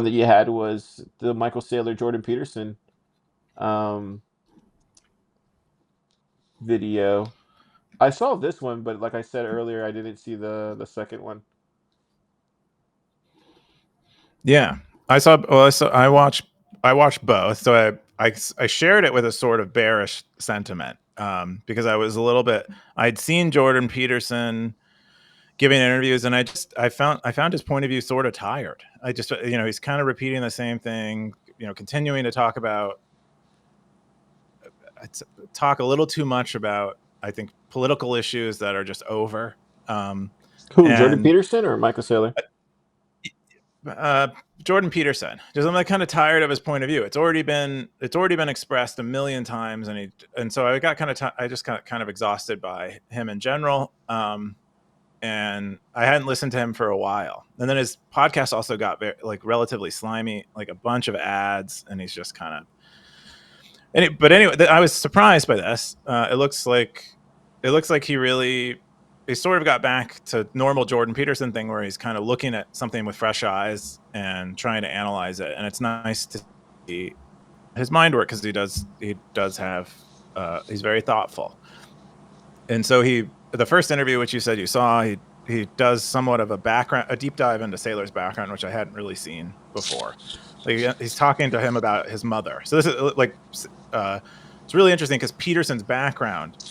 that you had was the Michael Saylor Jordan Peterson um, video. I saw this one, but like I said earlier, I didn't see the second one. Yeah, I saw. Well, I watched both. So I shared it with a sort of bearish sentiment because I was a little bit. I'd seen Jordan Peterson giving interviews, and I found his point of view sort of tired. I just he's kind of repeating the same thing. Continuing to talk a little too much about, I think, political issues that are just over. Um, Who, Jordan and Peterson or Michael Saylor? uh, Jordan Peterson. Just I'm like kind of tired of his point of view. It's already been expressed a million times, and so I got I just got kind of exhausted by him in general. And I hadn't listened to him for a while. And then his podcast also got relatively slimy, like a bunch of ads, and he's just kind of. But anyway, I was surprised by this. It looks like he sort of got back to normal Jordan Peterson thing where he's kind of looking at something with fresh eyes and trying to analyze it. And it's nice to see his mind work because he does have he's very thoughtful. And so the first interview, which you said you saw, he does somewhat of a deep dive into Saylor's background, which I hadn't really seen before. Like he's talking to him about his mother. So this is it's really interesting because Peterson's background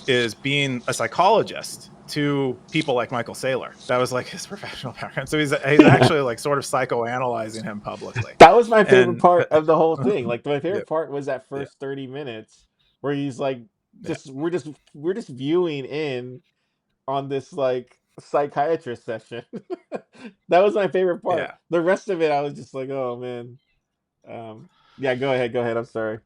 is being a psychologist to people like Michael Saylor. That was like his professional background. So he's actually like sort of psychoanalyzing him publicly. That was my favorite And part of the whole thing. Like my yeah, favorite part was that yeah, first 30 minutes where he's like yeah, we're just viewing in on this like psychiatrist session. That was my favorite part. yeah. The rest of it I was just like, "Oh man." Yeah, go ahead. Go ahead. I'm sorry.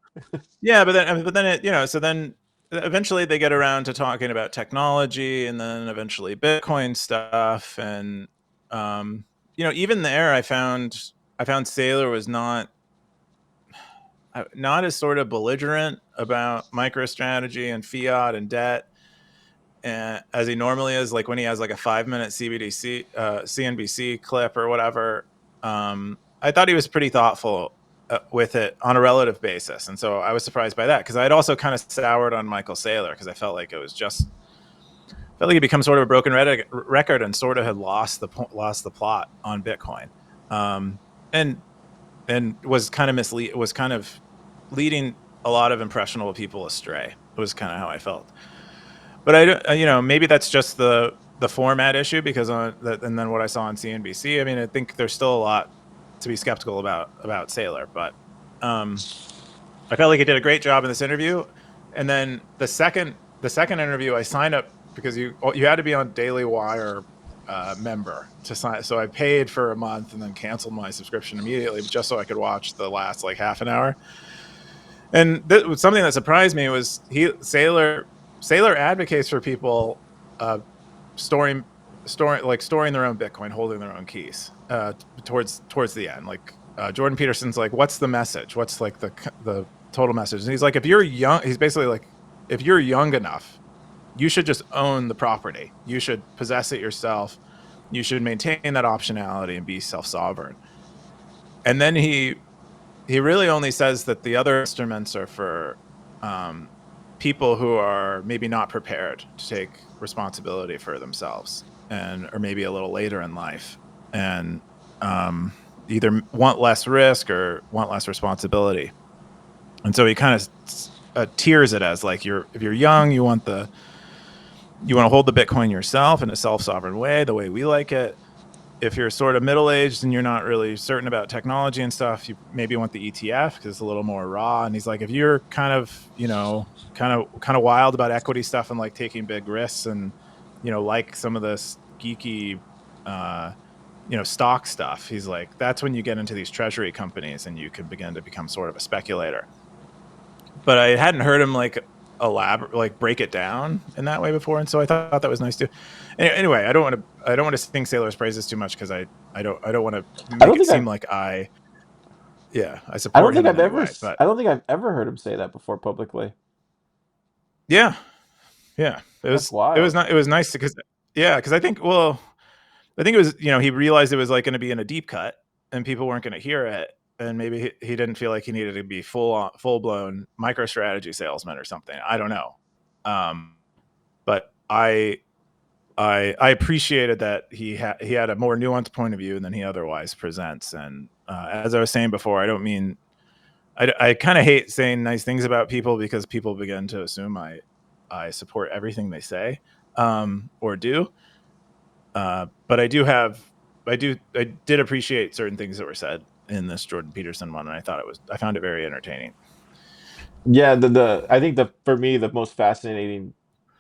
Yeah, but then so then eventually they get around to talking about technology, and then eventually Bitcoin stuff, and even there I found Saylor was not as sort of belligerent about MicroStrategy and fiat and debt as he normally is. Like when he has like a 5-minute CNBC clip or whatever. I thought he was pretty thoughtful with it on a relative basis, and so I was surprised by that because I'd also kind of soured on Michael Saylor because I felt like he'd become sort of a broken record and sort of had lost the plot on Bitcoin, and was kind of leading a lot of impressionable people astray. It was kind of how I felt. But maybe that's just the format issue because and then what I saw on CNBC. I mean, I think there's still a lot to be skeptical about Saylor, but I felt like he did a great job in this interview. And then the second interview, I signed up because you had to be on Daily Wire member to sign. So I paid for a month and then canceled my subscription immediately just so I could watch the last like half an hour. And something that surprised me was Saylor advocates for people storing their own Bitcoin, holding their own keys towards the end. Like Jordan Peterson's like, what's the message? What's like the total message? And he's like, if you're young, he's basically like, if you're young enough, you should just own the property. You should possess it yourself. You should maintain that optionality and be self-sovereign. And then he really only says that the other instruments are for people who are maybe not prepared to take responsibility for themselves or maybe a little later in life and either want less risk or want less responsibility. And so he kind of tiers it as like if you're young, you want to hold the Bitcoin yourself in a self-sovereign way, the way we like it. If you're sort of middle-aged and you're not really certain about technology and stuff, you maybe want the ETF because it's a little more raw. And he's like, if you're kind of wild about equity stuff and like taking big risks and, like some of this geeky, stock stuff, he's like, that's when you get into these treasury companies and you can begin to become sort of a speculator. But I hadn't heard him like break it down in that way before, and so I thought that was nice too. Anyway, I don't want to sing Saylor's praises too much because I don't want to I make don't it think seem I've like I support him in any way. But I don't think I've ever heard him say that before publicly. yeah, yeah, That's it was wild. not it was nice because I think it was he realized it was like going to be in a deep cut, and people weren't going to hear it, and maybe he didn't feel like he needed to be full blown MicroStrategy salesman or something. I don't know, but I appreciated that he had a more nuanced point of view than he otherwise presents. And as I was saying before, I don't mean I kind of hate saying nice things about people because people begin to assume I support everything they say or do. But I did appreciate certain things that were said in this Jordan Peterson one, and I found it very entertaining. Yeah, the I think the for me the most fascinating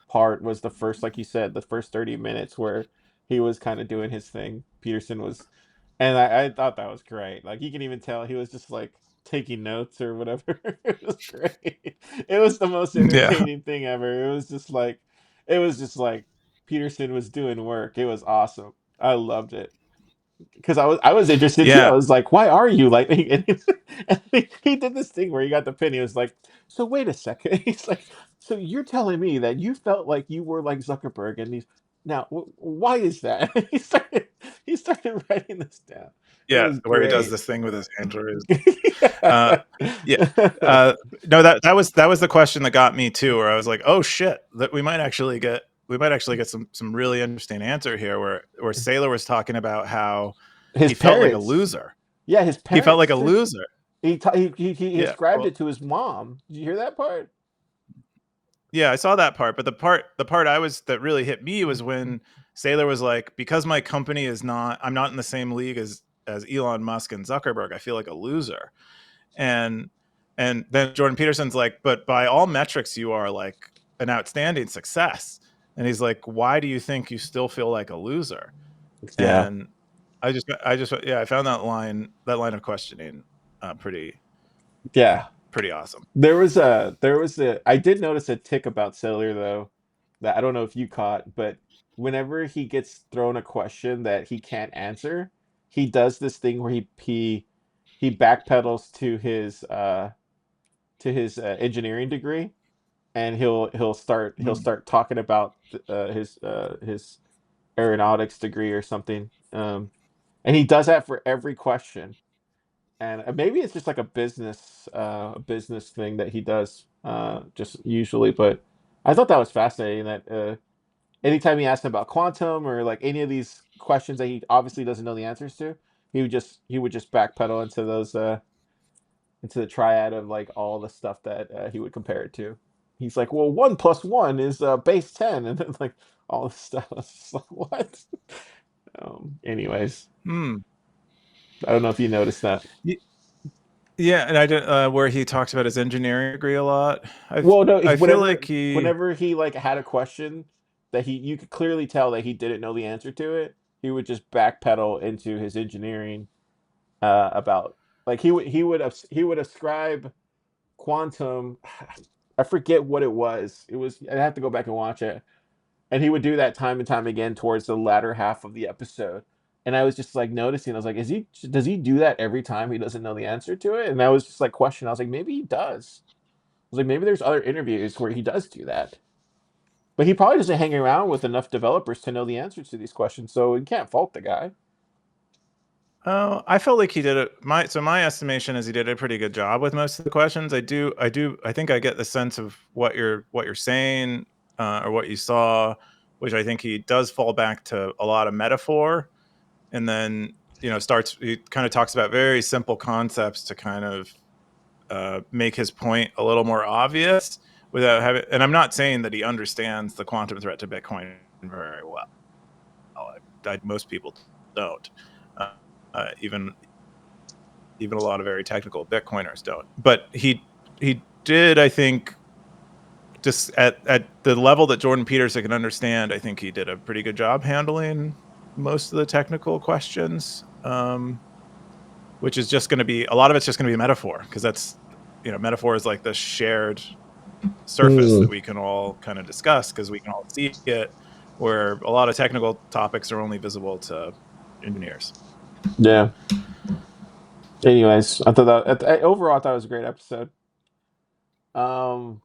part was the first, like you said, the first 30 minutes where he was kind of doing his thing. Peterson was, and I thought that was great. Like you can even tell he was just like taking notes or whatever. It was great. It was the most Yeah, entertaining thing ever. It was just like Peterson was doing work. It was awesome. I loved it because I was interested too. I yeah, was like, why are you like? And he did this thing where he got the pin. He was like, so wait a second. He's like, so you're telling me that you felt like you were like Zuckerberg, and he's now why is that? He started writing this down. It yeah. was Where he does great. this thing with his hand. Uh, Yeah. yeah. No, that was the question that got me too, where I was like, oh shit, that we might actually get some really interesting answer here, where Saylor was talking about how His he felt like a parents, loser. yeah, his He felt parents like a said loser. he Yeah. ascribed Well, it to his mom. Did you hear that part? yeah, I saw that part, but the part that really hit me was when Saylor was like, because my company is not I'm not in the same league as Elon Musk and Zuckerberg, I feel like a loser. And then Jordan Peterson's like, but by all metrics, you are like an outstanding success. And he's like, why do you think you still feel like a loser? Yeah. And yeah, I found that line of questioning pretty Yeah. pretty awesome. I did notice a tick about Sailor though that I don't know if you caught, but whenever he gets thrown a question that he can't answer, he does this thing where he backpedals to his engineering degree, and he'll Mm. start talking about his aeronautics degree or something. And he does that for every question. And maybe it's just like a business thing that he does just usually, but I thought that was fascinating that anytime he asked him about quantum or like any of these questions that he obviously doesn't know the answers to, he would just backpedal into those into the triad of like all the stuff that he would compare it to. He's like, well, 1 plus 1 is base 10, and then like all this stuff. I was just like, what? Anyways, Hmm. I don't know if you noticed that. Yeah, and I did where he talks about his engineering degree a lot. Well, no, it's I feel like he whenever he like had a question that he you could clearly tell that he didn't know the answer to it, he would just backpedal into his engineering about like he would ascribe quantum. I forget what it was. It was I have to go back and watch it. And he would do that time and time again towards the latter half of the episode. And I was just like noticing, I was like, does he do that every time he doesn't know the answer to it? And I was just like questioning. I was like, maybe he does. I was like, maybe there's other interviews where he does do that. But he probably doesn't hang around with enough developers to know the answers to these questions, so you can't fault the guy. oh, I felt like he did it. My estimation is he did a pretty good job with most of the questions. I think I get the sense of what you're saying or what you saw, which I think he does fall back to a lot of metaphor, and then he kind of talks about very simple concepts to kind of make his point a little more obvious without having. And I'm not saying that he understands the quantum threat to Bitcoin very well. Most people don't. Uh, even a lot of very technical Bitcoiners don't. But he did, I think, just at the level that Jordan Peterson can understand. I think he did a pretty good job handling most of the technical questions. Which is just going to be a lot of it's just going to be metaphor because that's metaphor is like the shared surface that Hmm. we can all kind of discuss because we can all see it, where a lot of technical topics are only visible to engineers. Yeah. Anyways, I thought that overall I thought it was a great episode. Cool.